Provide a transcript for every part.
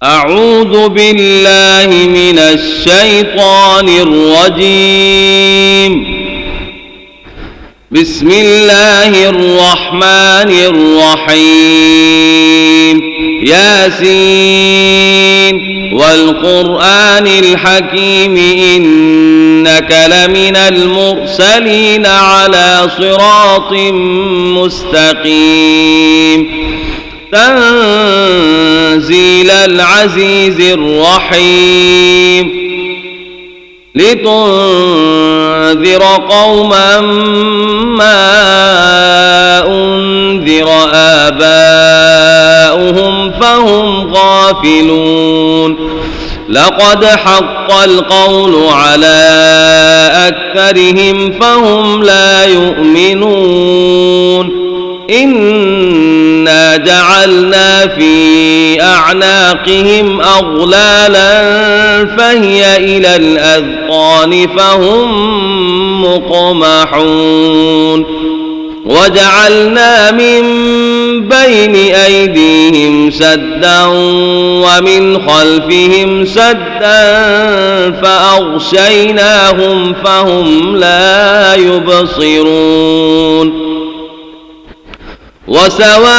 أعوذ بالله من الشيطان الرجيم. بسم الله الرحمن الرحيم. ياسين والقرآن الحكيم إنك لمن المرسلين على صراط مستقيم. تنزيل العزيز الرحيم. لتنذر قوما ما أنذر آباؤهم فهم غافلون. لقد حق القول على أكثرهم فهم لا يؤمنون. إنا جعلنا في أعناقهم أغلالا فهي إلى الأذقان فهم مقمحون. وجعلنا من بين أيديهم سدا ومن خلفهم سدا فأغشيناهم فهم لا يبصرون. وسواء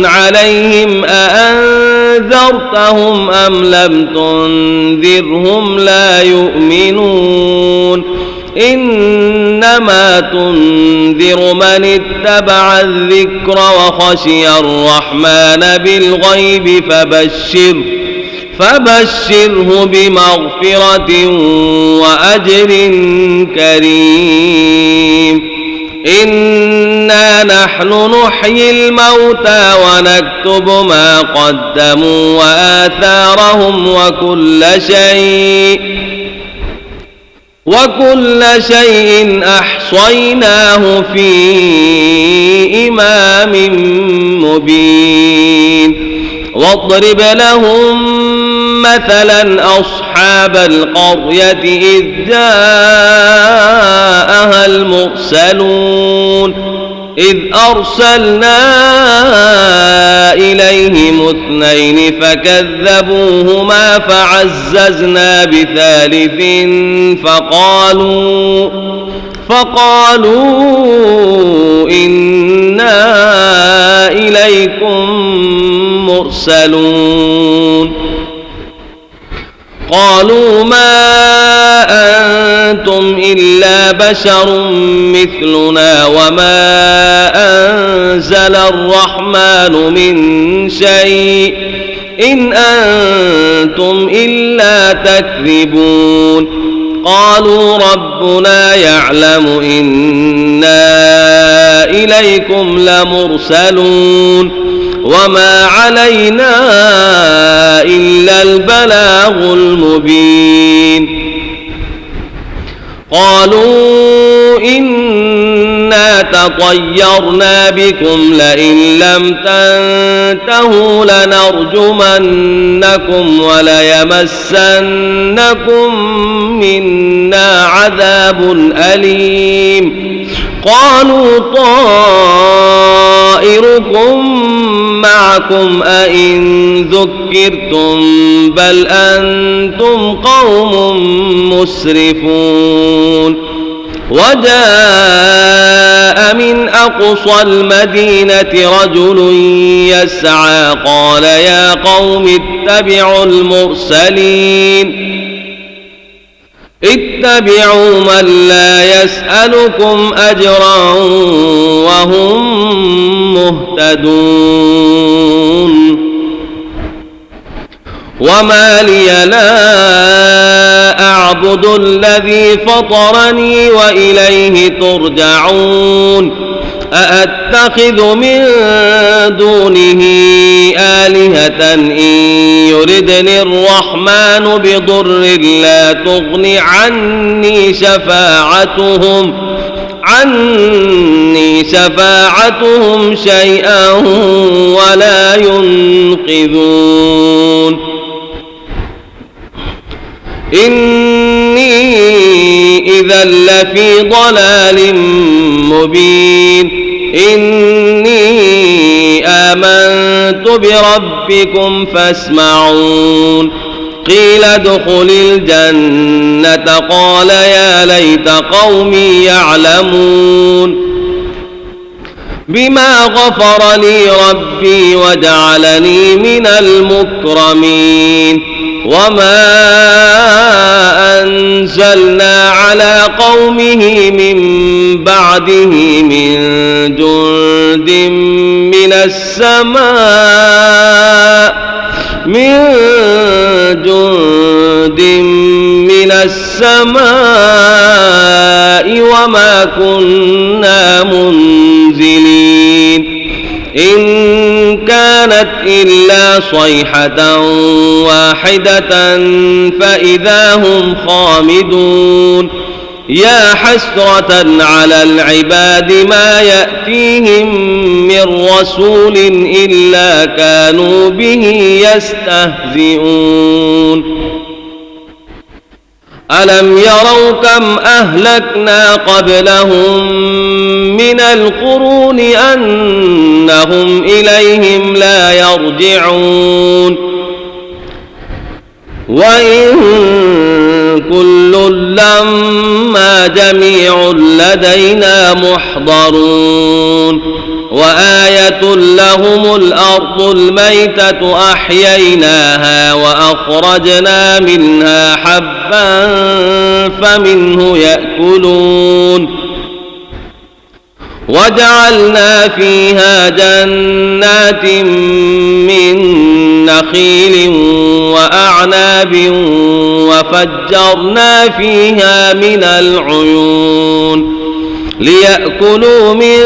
عليهم أأنذرتهم أم لم تنذرهم لا يؤمنون. إنما تنذر من اتبع الذكر وخشي الرحمن بالغيب فبشره بمغفرة وأجر كريم. إنا نحن نحيي الموتى ونكتب ما قدموا وآثارهم وكل شيء أحصيناه في إمام مبين. واضرب لهم مثلا أصحاب القرية إذ جاءها المرسلون إذ أرسلنا إليهم 2 فكذبوهما فعززنا بثالث فقالوا إنا إليكم مرسلون. قالوا ما أنتم إلا بشر مثلنا وما أنزل الرحمن من شيء إن أنتم إلا تكذبون. قالوا ربنا يعلم إنا إليكم لمرسلون وما علينا إلا البلاغ المبين. قالوا إنا تطيرنا بكم لئن لم تنتهوا لنرجمنكم وليمسنكم منا عذاب أليم. قالوا طائركم معكم أئن ذكرتم بل أنتم قوم مسرفون. وجاء من أقصى المدينة رجل يسعى قال يا قوم اتبعوا المرسلين اتبعوا من لا يسألكم أجرا وهم مهتدون. وما لي لا أعبد الذي فطرني وإليه ترجعون. أأتخذ من دونه آلهة إن يردني الرحمن بضر لا تغن عني شفاعتهم شيئا ولا ينقذون. إني إذا لفي ضلال مبين. إني آمنت بربكم فاسمعون قيل ادخل الجنة قال يا ليت قومي يعلمون بما غفر لي ربي وجعلني من المكرمين وما أنزلنا على قومه من بعده من جند من السماء وما كنا منزلين إن كانت إلا صيحة واحدة فإذا هم خامدون يا حسرة على العباد ما يأتيهم من رسول إلا كانوا به يستهزئون ألم يروا كم أهلكنا قبلهم من القرون أنهم إليهم لا يرجعون وإن كل لما جميع لدينا محضرون وآية لهم الأرض الميتة أحييناها وأخرجنا منها حبا فمنه يأكلون وجعلنا فيها جنات من نخيل وأعناب وفجرنا فيها من العيون ليأكلوا من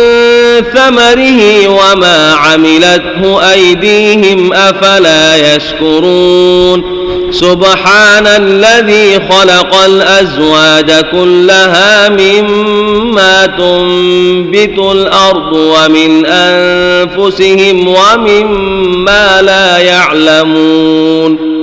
ثمره وما عملته أيديهم أفلا يشكرون سبحان الذي خلق الأزواج كلها مما تنبت الأرض ومن أنفسهم ومما لا يعلمون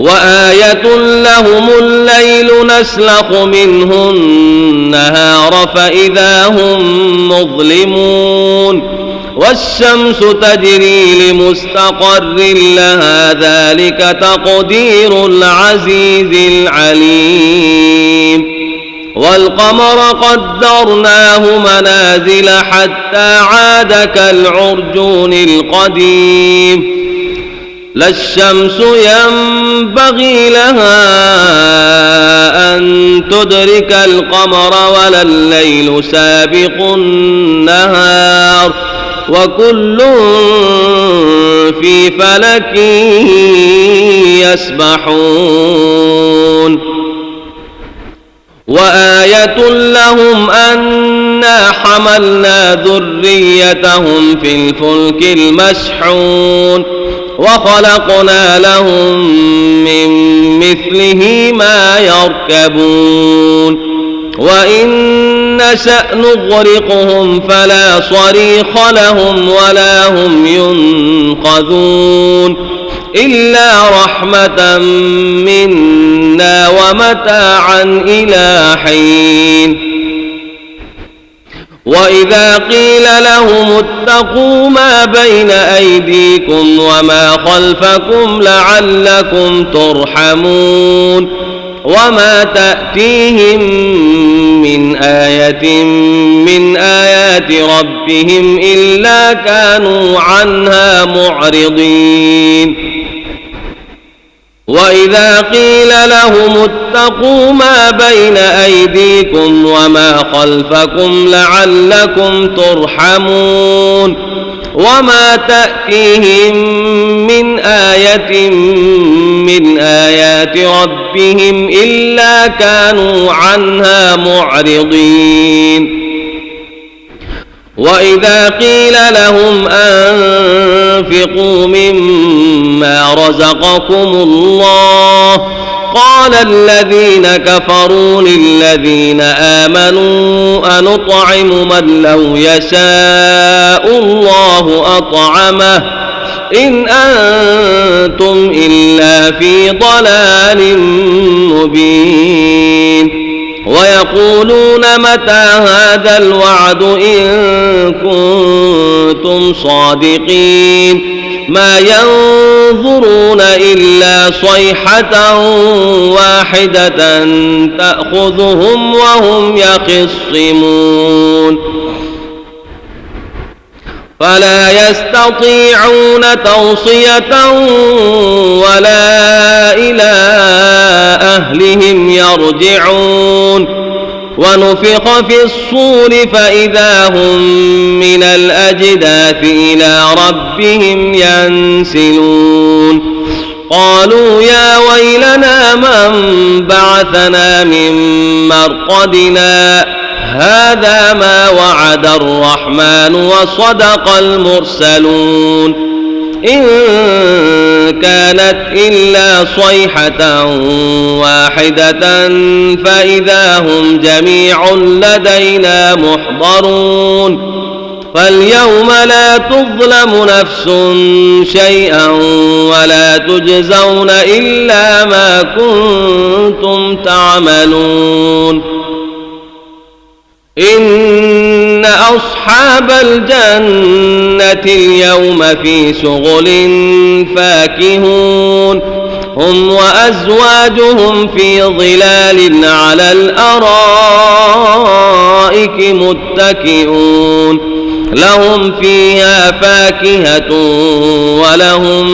وآية لهم الليل نسلخ منه النهار فإذا هم مظلمون والشمس تجري لمستقر لها ذلك تقدير العزيز العليم والقمر قدرناه منازل حتى عاد كالعرجون القديم لا الشمس ينبغي لها أن تدرك القمر ولا الليل سابق النهار وكل في فلك يسبحون وآية لهم أنا حملنا ذريتهم في الفلك المشحون وخلقنا لهم من مثله ما يركبون وإن نشأ نغرقهم فلا صريخ لهم ولا هم ينقذون إلا رحمة منا ومتاعا إلى حين وإذا قيل لهم اتقوا ما بين أيديكم وما خلفكم لعلكم ترحمون وما تأتيهم من آية من آيات ربهم إلا كانوا عنها معرضين وإذا قيل لهم اتقوا ما بين أيديكم وما خلفكم لعلكم ترحمون وما تأتيهم من آية من آيات ربهم إلا كانوا عنها معرضين وإذا قيل لهم أنفقوا مما رزقكم الله قال الذين كفروا للذين آمنوا أنطعم من لو يشاء الله أطعمه إن أنتم إلا في ضلال مبين ويقولون متى هذا الوعد إن كنتم صادقين ما ينظرون إلا صيحة واحدة تأخذهم وهم يخصمون فلا يستطيعون توصية ولا إلى أهلهم يرجعون ونفخ في الصور فإذا هم من الأجداث إلى ربهم ينسلون قالوا يا ويلنا من بعثنا من مرقدنا هذا ما وعد الرحمن وصدق المرسلون إن كانت إلا صيحة واحدة فإذا هم جميع لدينا محضرون فاليوم لا تظلم نفس شيئا ولا تجزون إلا ما كنتم تعملون إن أصحاب الجنة اليوم في شغل فاكهون هم وأزواجهم في ظلال على الأرائك متكئون لهم فيها فاكهة ولهم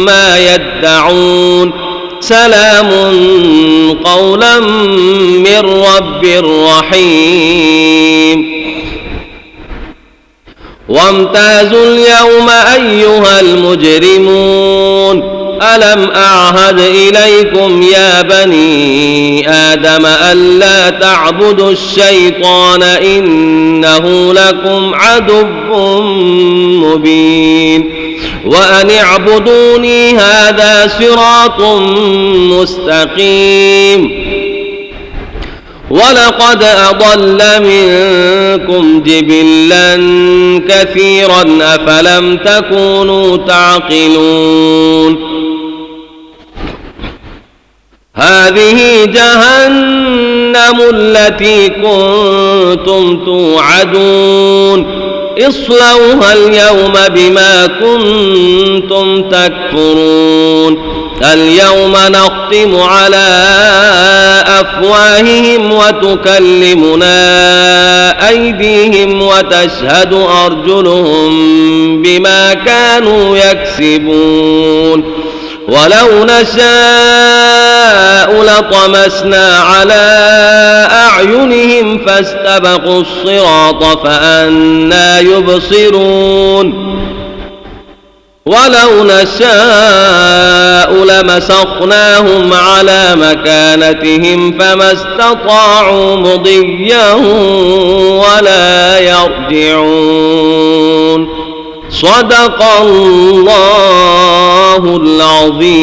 ما يدعون سلام قولا من رب رحيم وامتازوا اليوم أيها المجرمون ألم أعهد إليكم يا بني آدم ألا تعبدوا الشيطان إنه لكم عدو مبين وأن اعبدوني هذا صراط مستقيم ولقد أضل منكم جبلا كثيرا أفلم تكونوا تعقلون هذه جهنم التي كنتم توعدون اصلوها اليوم بما كنتم تكفرون اليوم نختم على أفواههم وتكلمنا أيديهم وتشهد أرجلهم بما كانوا يكسبون ولو نشاء لطمسنا على أعينهم فاستبقوا الصراط فأنى يبصرون ولو نشاء لمسخناهم على مكانتهم فما استطاعوا مضيا ولا يرجعون صدق الله العظيم